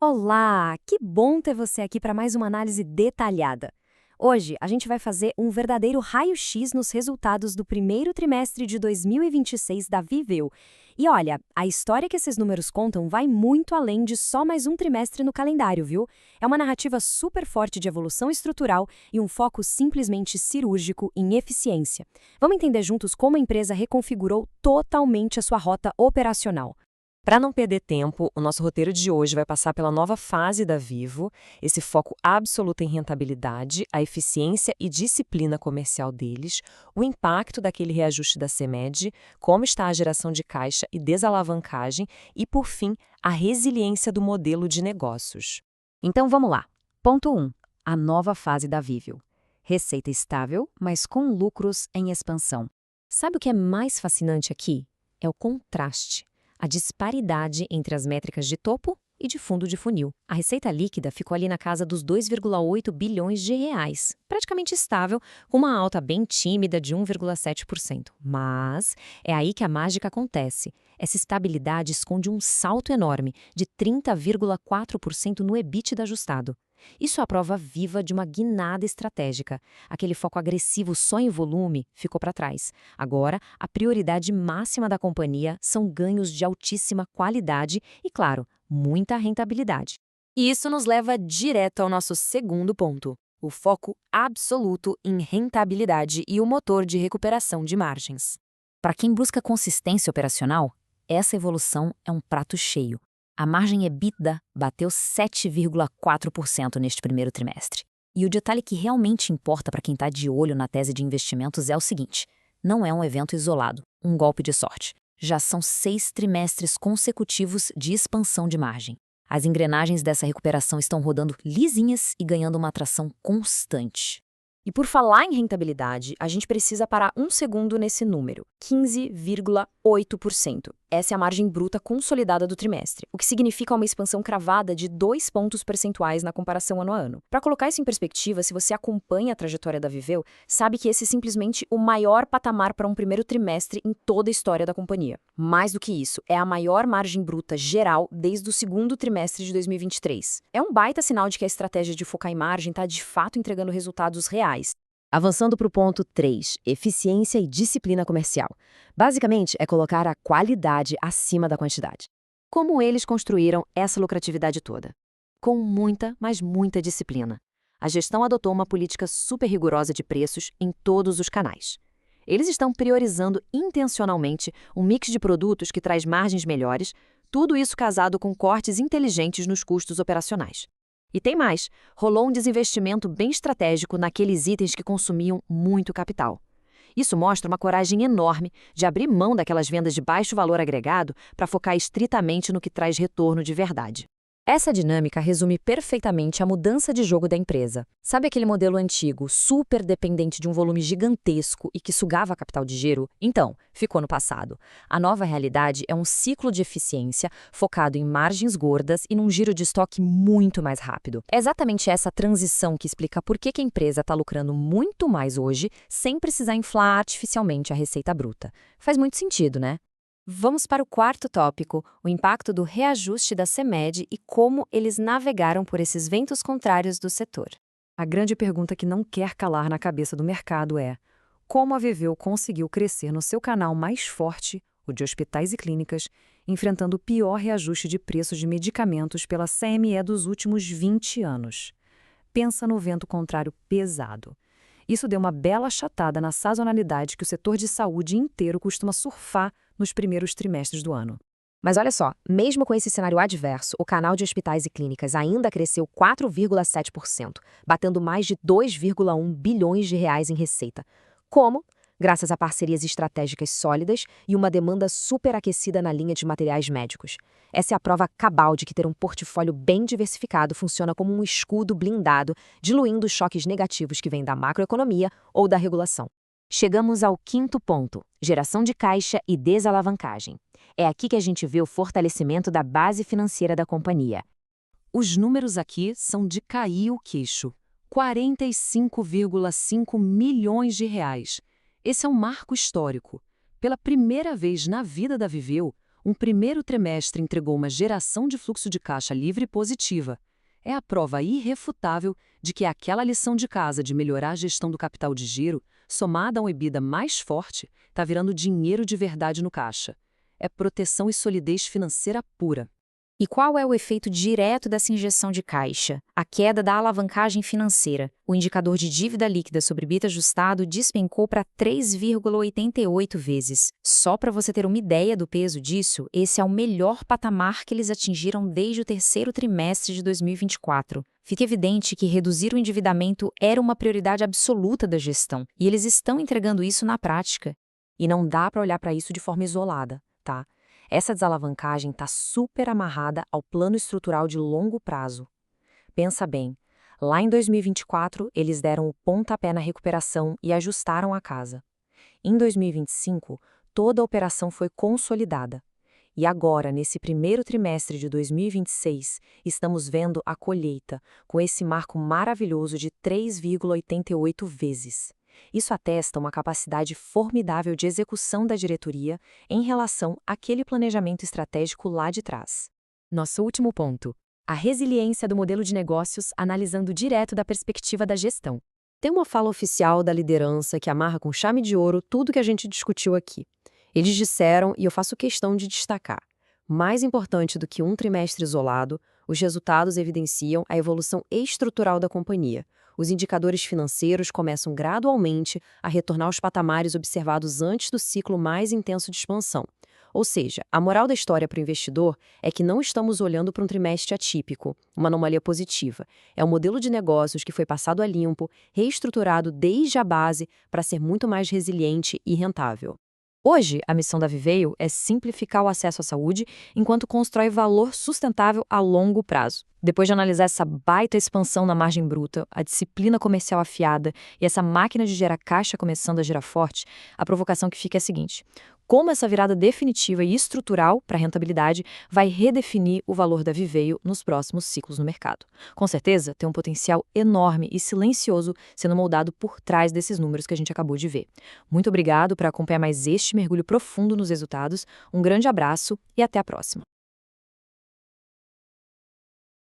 Olá, que bom ter você aqui para mais uma análise detalhada. Hoje a gente vai fazer um verdadeiro raio-x nos resultados do primeiro trimestre de 2026 da Viveo. E olha, a história que esses números contam vai muito além de só mais um trimestre no calendário, viu? É uma narrativa super forte de evolução estrutural e um foco simplesmente cirúrgico em eficiência. Vamos entender juntos como a empresa reconfigurou totalmente a sua rota operacional. Para não perder tempo, o nosso roteiro de hoje vai passar pela nova fase da Vivo, esse foco absoluto em rentabilidade, a eficiência e disciplina comercial deles, o impacto daquele reajuste da CEMED, como está a geração de caixa e desalavancagem e, por fim, a resiliência do modelo de negócios. Então vamos lá. Ponto 1. A nova fase da Viveo. Receita estável, mas com lucros em expansão. Sabe o que é mais fascinante aqui? É o contraste. A disparidade entre as métricas de topo e de fundo de funil. A receita líquida ficou ali na casa dos 2,8 bilhões de reais, praticamente estável, com uma alta bem tímida de 1,7%. Mas é aí que a mágica acontece. Essa estabilidade esconde um salto enorme de 30,4% no EBITDA ajustado. Isso é a prova viva de uma guinada estratégica. Aquele foco agressivo só em volume ficou para trás. Agora, a prioridade máxima da companhia são ganhos de altíssima qualidade e, claro, muita rentabilidade. E isso nos leva direto ao nosso segundo ponto, o foco absoluto em rentabilidade e o motor de recuperação de margens. Para quem busca consistência operacional, essa evolução é um prato cheio. A margem EBITDA bateu 7,4% neste primeiro trimestre. E o detalhe que realmente importa para quem está de olho na tese de investimentos é o seguinte: não é um evento isolado, um golpe de sorte. Já são 6 trimestres consecutivos de expansão de margem. As engrenagens dessa recuperação estão rodando lisinhas e ganhando uma atração constante. E por falar em rentabilidade, a gente precisa parar um segundo nesse número, 15,8%. Essa é a margem bruta consolidada do trimestre, o que significa uma expansão cravada de 2 pontos percentuais na comparação ano a ano. Para colocar isso em perspectiva, se você acompanha a trajetória da Viveo, sabe que esse é simplesmente o maior patamar para um primeiro trimestre em toda a história da companhia. Mais do que isso, é a maior margem bruta geral desde o segundo trimestre de 2023. É um baita sinal de que a estratégia de focar em margem está de fato entregando resultados reais. Avançando para o ponto 3, eficiência e disciplina comercial. Basicamente, é colocar a qualidade acima da quantidade. Como eles construíram essa lucratividade toda? Com muita, mas muita disciplina. A gestão adotou uma política super rigorosa de preços em todos os canais. Eles estão priorizando intencionalmente um mix de produtos que traz margens melhores, tudo isso casado com cortes inteligentes nos custos operacionais. E tem mais, rolou um desinvestimento bem estratégico naqueles itens que consumiam muito capital. Isso mostra uma coragem enorme de abrir mão daquelas vendas de baixo valor agregado para focar estritamente no que traz retorno de verdade. Essa dinâmica resume perfeitamente a mudança de jogo da empresa. Sabe aquele modelo antigo, super dependente de um volume gigantesco e que sugava capital de giro? Então, ficou no passado. A nova realidade é um ciclo de eficiência focado em margens gordas e num giro de estoque muito mais rápido. É exatamente essa transição que explica por que a empresa está lucrando muito mais hoje sem precisar inflar artificialmente a receita bruta. Faz muito sentido, né? Vamos para o quarto tópico, o impacto do reajuste da CEMED e como eles navegaram por esses ventos contrários do setor. A grande pergunta que não quer calar na cabeça do mercado é: como a Viveo conseguiu crescer no seu canal mais forte, o de hospitais e clínicas, enfrentando o pior reajuste de preços de medicamentos pela CME dos últimos 20 anos? Pensa no vento contrário pesado. Isso deu uma bela achatada na sazonalidade que o setor de saúde inteiro costuma surfar nos primeiros trimestres do ano. Mas olha só, mesmo com esse cenário adverso, o canal de hospitais e clínicas ainda cresceu 4,7%, batendo mais de 2,1 bilhões de reais em receita. Como? Graças a parcerias estratégicas sólidas e uma demanda superaquecida na linha de materiais médicos. Essa é a prova cabal de que ter um portfólio bem diversificado funciona como um escudo blindado, diluindo os choques negativos que vêm da macroeconomia ou da regulação. Chegamos ao quinto ponto, geração de caixa e desalavancagem. É aqui que a gente vê o fortalecimento da base financeira da companhia. Os números aqui são de cair o queixo. 45,5 milhões de reais. Esse é um marco histórico. Pela primeira vez na vida da Viveo, Um primeiro trimestre entregou uma geração de fluxo de caixa livre positiva. É a prova irrefutável de que aquela lição de casa de melhorar a gestão do capital de giro, somada a um EBITDA mais forte, está virando dinheiro de verdade no caixa. É proteção e solidez financeira pura. E qual é o efeito direto dessa injeção de caixa? A queda da alavancagem financeira. O indicador de dívida líquida sobre EBITDA ajustado despencou para 3,88 vezes. Só para você ter uma ideia do peso disso, esse é o melhor patamar que eles atingiram desde o terceiro trimestre de 2024. Fica evidente que reduzir o endividamento era uma prioridade absoluta da gestão, e eles estão entregando isso na prática. E não dá para olhar para isso de forma isolada, tá? Essa desalavancagem está super amarrada ao plano estrutural de longo prazo. Pensa bem, lá em 2024 eles deram o pontapé na recuperação e ajustaram a casa. Em 2025, toda a operação foi consolidada. E agora, nesse primeiro trimestre de 2026, estamos vendo a colheita, com esse marco maravilhoso de 3,88 vezes. Isso atesta uma capacidade formidável de execução da diretoria em relação àquele planejamento estratégico lá de trás. Nosso último ponto: a resiliência do modelo de negócios analisando direto da perspectiva da gestão. Tem uma fala oficial da liderança que amarra com chave de ouro tudo que a gente discutiu aqui. Eles disseram, e eu faço questão de destacar, mais importante do que um trimestre isolado, os resultados evidenciam a evolução estrutural da companhia. Os indicadores financeiros começam gradualmente a retornar aos patamares observados antes do ciclo mais intenso de expansão. Ou seja, a moral da história para o investidor é que não estamos olhando para um trimestre atípico, uma anomalia positiva. É um modelo de negócios que foi passado a limpo, reestruturado desde a base para ser muito mais resiliente e rentável. Hoje, a missão da Viveio é simplificar o acesso à saúde enquanto constrói valor sustentável a longo prazo. Depois de analisar essa baita expansão na margem bruta, a disciplina comercial afiada e essa máquina de gerar caixa começando a girar forte, a provocação que fica é a seguinte: como essa virada definitiva e estrutural para a rentabilidade vai redefinir o valor da Viveio nos próximos ciclos no mercado? Com certeza, tem um potencial enorme e silencioso sendo moldado por trás desses números que a gente acabou de ver. Muito obrigado por acompanhar mais este mergulho profundo nos resultados, um grande abraço e até a próxima.